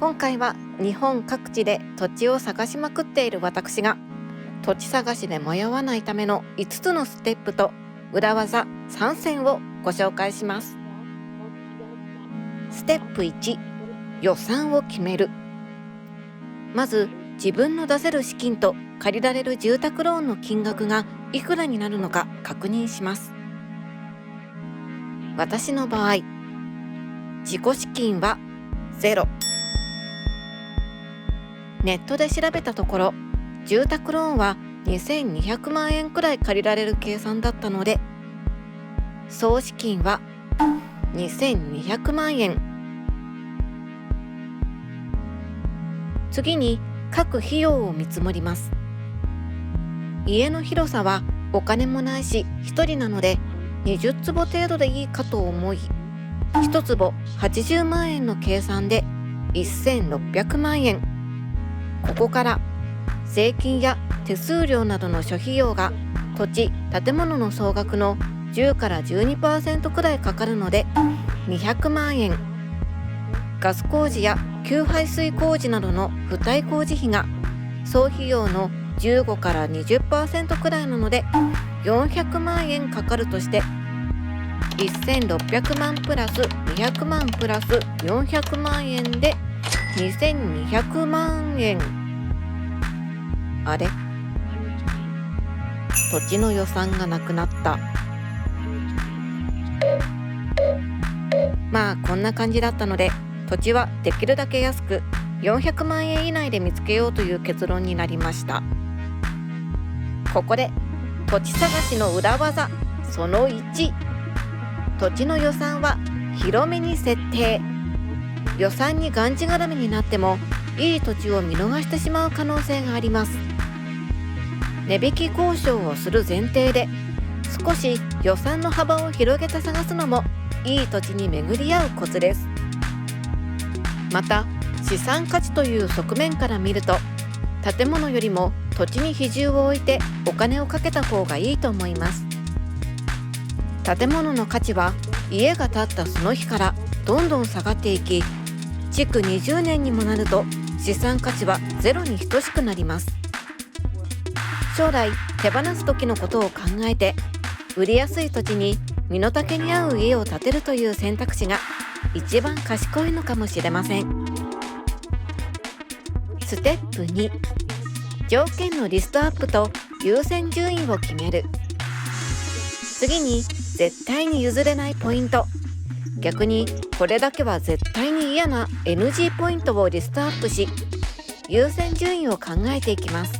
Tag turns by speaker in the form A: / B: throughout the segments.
A: 今回は日本各地で土地を探しまくっている私が土地探しで迷わないための5つのステップと裏技3選をご紹介します。ステップ1、予算を決める。まず自分の出せる資金と借りられる住宅ローンの金額がいくらになるのか確認します。私の場合、自己資金はゼロ。ネットで調べたところ、住宅ローンは2200万円くらい借りられる計算だったので、総資金は2200万円。次に各費用を見積もります。家の広さはお金もないし1人なので20坪程度でいいかと思い、1坪80万円の計算で1600万円。ここから税金や手数料などの諸費用が土地・建物の総額の10から 12% くらいかかるので200万円。ガス工事や給排水工事などの付帯工事費が総費用の15から 20% くらいなので400万円かかるとして、1600万プラス200万プラス400万円で2200万円。あれ？土地の予算がなくなった。まあこんな感じだったので、土地はできるだけ安く400万円以内で見つけようという結論になりました。ここで土地探しの裏技その1、土地の予算は広めに設定。予算にがんじがらめになってもいい土地を見逃してしまう可能性があります。値引き交渉をする前提で少し予算の幅を広げて探すのもいい土地に巡り合うコツです。また資産価値という側面から見ると、建物よりも土地に比重を置いてお金をかけた方がいいと思います。建物の価値は家が建ったその日からどんどん下がっていき、築20年にもなると資産価値はゼロに等しくなります。将来手放す時のことを考えて、売りやすい土地に身の丈に合う家を建てるという選択肢が一番賢いのかもしれません。ステップ2、条件のリストアップと優先順位を決める。次に絶対に譲れないポイント、逆にこれだけは絶対に嫌な NG ポイントをリストアップし、優先順位を考えていきます。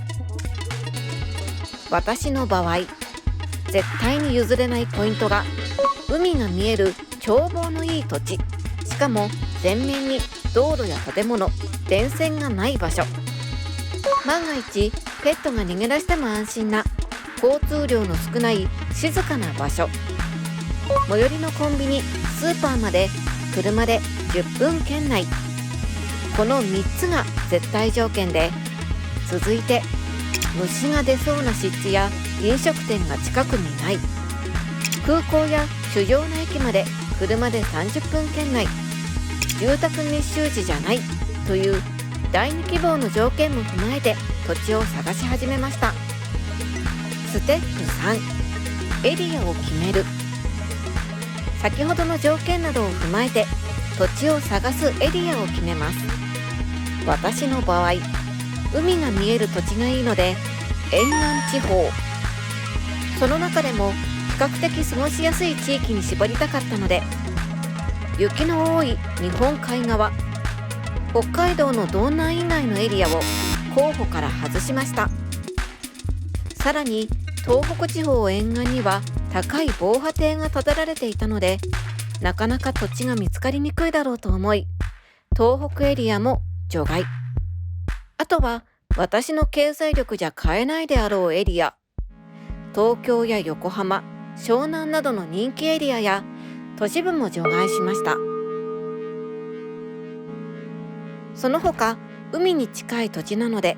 A: 私の場合、絶対に譲れないポイントが海が見える眺望のいい土地、しかも前面に道路や建物、電線がない場所、万が一ペットが逃げ出しても安心な交通量の少ない静かな場所、最寄りのコンビニ、スーパーまで車で10分圏内。この3つが絶対条件で、続いて虫が出そうな湿地や飲食店が近くにない、空港や主要な駅まで車で30分圏内、住宅密集地じゃないという第2希望の条件も踏まえて土地を探し始めました。ステップ3、エリアを決める。先ほどの条件などを踏まえて土地を探すエリアを決めます。私の場合、海が見える土地がいいので沿岸地方、その中でも比較的過ごしやすい地域に絞りたかったので、雪の多い日本海側、北海道の道南以外のエリアを候補から外しました。さらに東北地方沿岸には高い防波堤が建てられていたので、なかなか土地が見つかりにくいだろうと思い、東北エリアも除外。あとは私の経済力じゃ買えないであろうエリア、東京や横浜、湘南などの人気エリアや都市部も除外しました。その他海に近い土地なので、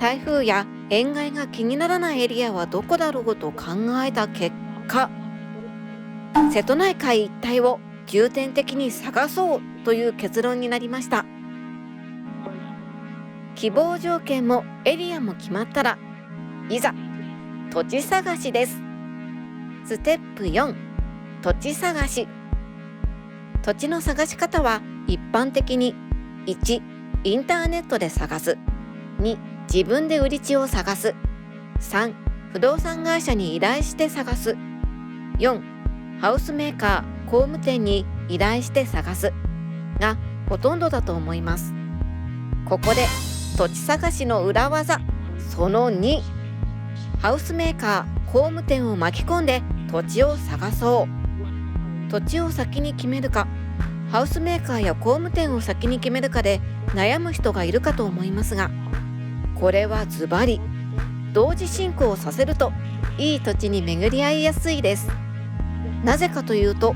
A: 台風や塩害が気にならないエリアはどこだろうと考えた結果、瀬戸内海一帯を重点的に探そうという結論になりました。希望条件もエリアも決まったら、いざ土地探しです。ステップ4、土地探し。土地の探し方は一般的に1、インターネットで探す。2、自分で売り地を探す。3、不動産会社に依頼して探す。4、ハウスメーカー、工務店に依頼して探すがほとんどだと思います。ここで土地探しの裏技その2、ハウスメーカー、工務店を巻き込んで土地を探そう。土地を先に決めるか、ハウスメーカーや工務店を先に決めるかで悩む人がいるかと思いますが、これはズバリ同時進行させるといい土地に巡り合いやすいです。なぜかというと、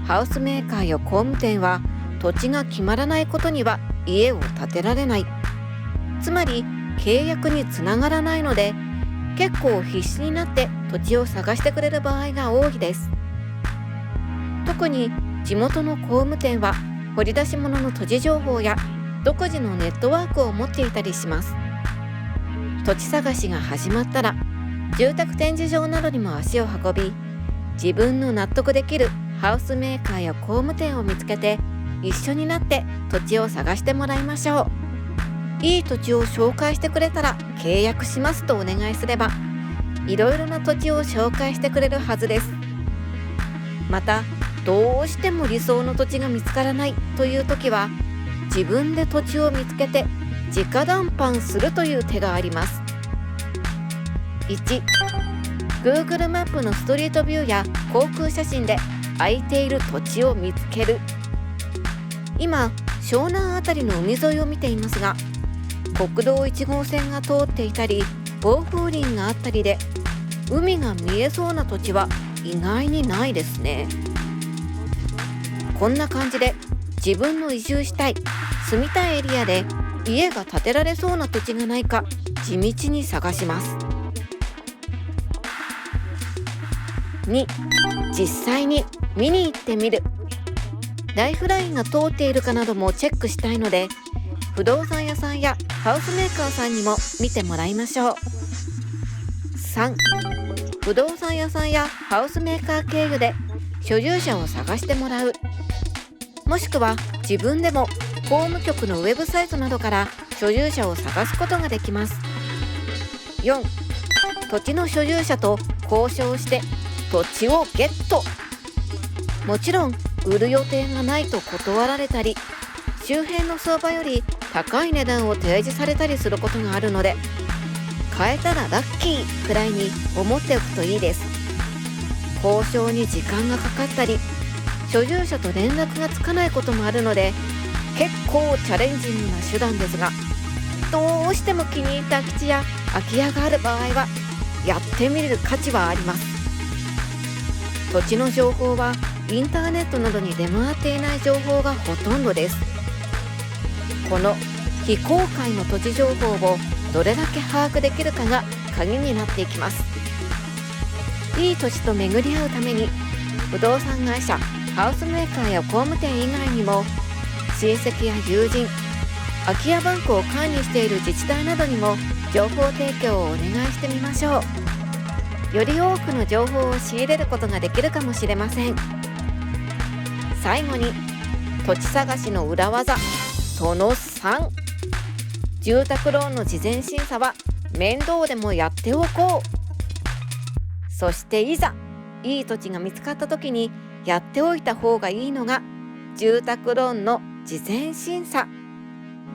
A: ハウスメーカーや工務店は土地が決まらないことには家を建てられない。つまり契約につながらないので、結構必死になって土地を探してくれる場合が多いです。特に地元の工務店は掘り出し物の土地情報や独自のネットワークを持っていたりします。土地探しが始まったら、住宅展示場などにも足を運び、自分の納得できるハウスメーカーや工務店を見つけて、一緒になって土地を探してもらいましょう。いい土地を紹介してくれたら契約しますとお願いすれば、いろいろな土地を紹介してくれるはずです。また、どうしても理想の土地が見つからないという時は、自分で土地を見つけて直談判するという手があります。1、Google マップのストリートビューや航空写真で空いている土地を見つける。今、湘南あたりの海沿いを見ていますが、国道1号線が通っていたり、暴風林があったりで、海が見えそうな土地は意外にないですね。こんな感じで自分の移住したい、住みたいエリアで家が建てられそうな土地がないか地道に探します。2、実際に見に行ってみる。ライフラインが通っているかなどもチェックしたいので、不動産屋さんやハウスメーカーさんにも見てもらいましょう。3、不動産屋さんやハウスメーカー経由で所有者を探してもらう。もしくは自分でも法務局のウェブサイトなどから所有者を探すことができます。4、土地の所有者と交渉して土地をゲット。もちろん売る予定がないと断られたり、周辺の相場より高い値段を提示されたりすることがあるので、買えたらラッキーくらいに思っておくといいです。交渉に時間がかかったり、所有者と連絡がつかないこともあるので、結構チャレンジングな手段ですが、どうしても気に入った空き地や空き家がある場合はやってみる価値はあります。土地の情報はインターネットなどに出回っていない情報がほとんどです。この非公開の土地情報をどれだけ把握できるかが鍵になっていきます。いい土地と巡り合うために、不動産会社、ハウスメーカーや工務店以外にも、親戚や友人、空き家バンクを管理している自治体などにも情報提供をお願いしてみましょう。より多くの情報を仕入れることができるかもしれません。最後に、土地探しの裏技その3、住宅ローンの事前審査は面倒でもやっておこう。そしていざいい土地が見つかった時にやっておいた方がいいのが住宅ローンの事前審査。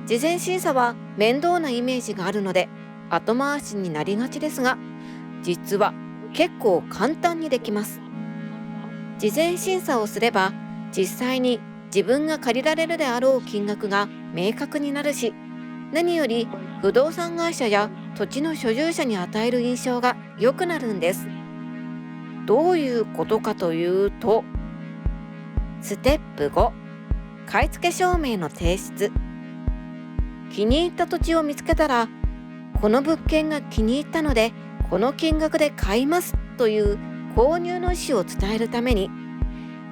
A: 事前審査は面倒なイメージがあるので後回しになりがちですが、実は結構簡単にできます。事前審査をすれば実際に自分が借りられるであろう金額が明確になるし、何より不動産会社や土地の所有者に与える印象が良くなるんです。どういうことかというと、ステップ5、買い付け証明の提出。気に入った土地を見つけたら、この物件が気に入ったのでこの金額で買いますという購入の意思を伝えるために、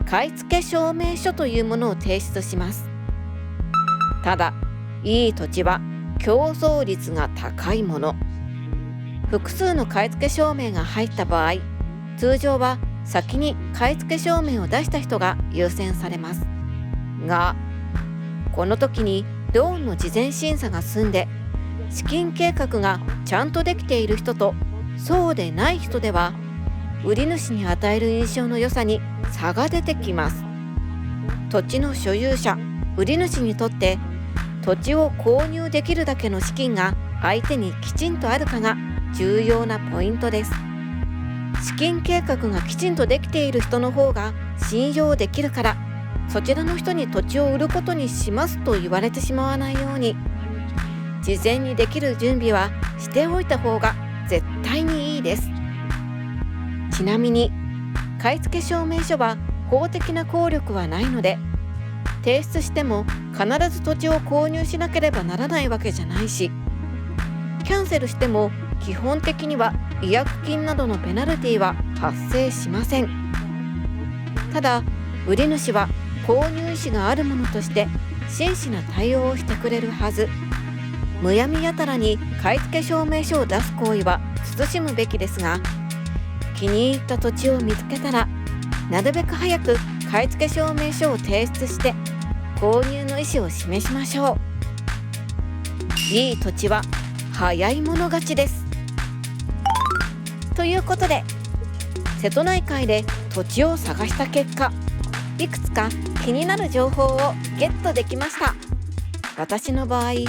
A: 買付証明書というものを提出します。ただ、いい土地は競争率が高いもの、複数の買付証明が入った場合、通常は先に買付証明を出した人が優先されますが、この時にローンの事前審査が済んで資金計画がちゃんとできている人とそうでない人では、売り主に与える印象の良さに差が出てきます。土地の所有者、売り主にとって土地を購入できるだけの資金が相手にきちんとあるかが重要なポイントです。資金計画がきちんとできている人の方が信用できるから、そちらの人に土地を売ることにしますと言われてしまわないように、事前にできる準備はしておいた方が絶対にいいです。ちなみに買付証明書は法的な効力はないので、提出しても必ず土地を購入しなければならないわけじゃないし、キャンセルしても基本的には違約金などのペナルティは発生しません。ただ、売り主は購入意思があるものとして真摯な対応をしてくれるはず。むやみやたらに買付証明書を出す行為は慎むべきですが、気に入った土地を見つけたらなるべく早く買付証明書を提出して購入の意思を示しましょう。いい土地は早い者勝ちです。ということで、瀬戸内海で土地を探した結果、いくつか気になる情報をゲットできました。私の場合、日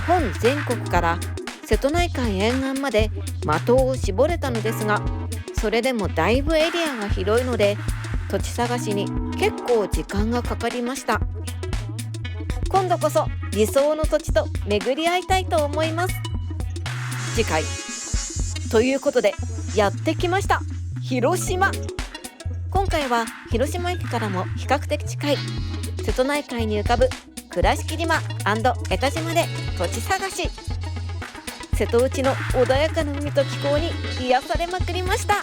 A: 本全国から瀬戸内海沿岸まで的を絞れたのですが、それでもだいぶエリアが広いので土地探しに結構時間がかかりました。今度こそ理想の土地と巡り合いたいと思います。次回ということで、やってきました広島。今回は広島駅からも比較的近い瀬戸内海に浮かぶ倉敷島&江田島で土地探し。瀬戸内の穏やかな海と気候に癒されまくりました。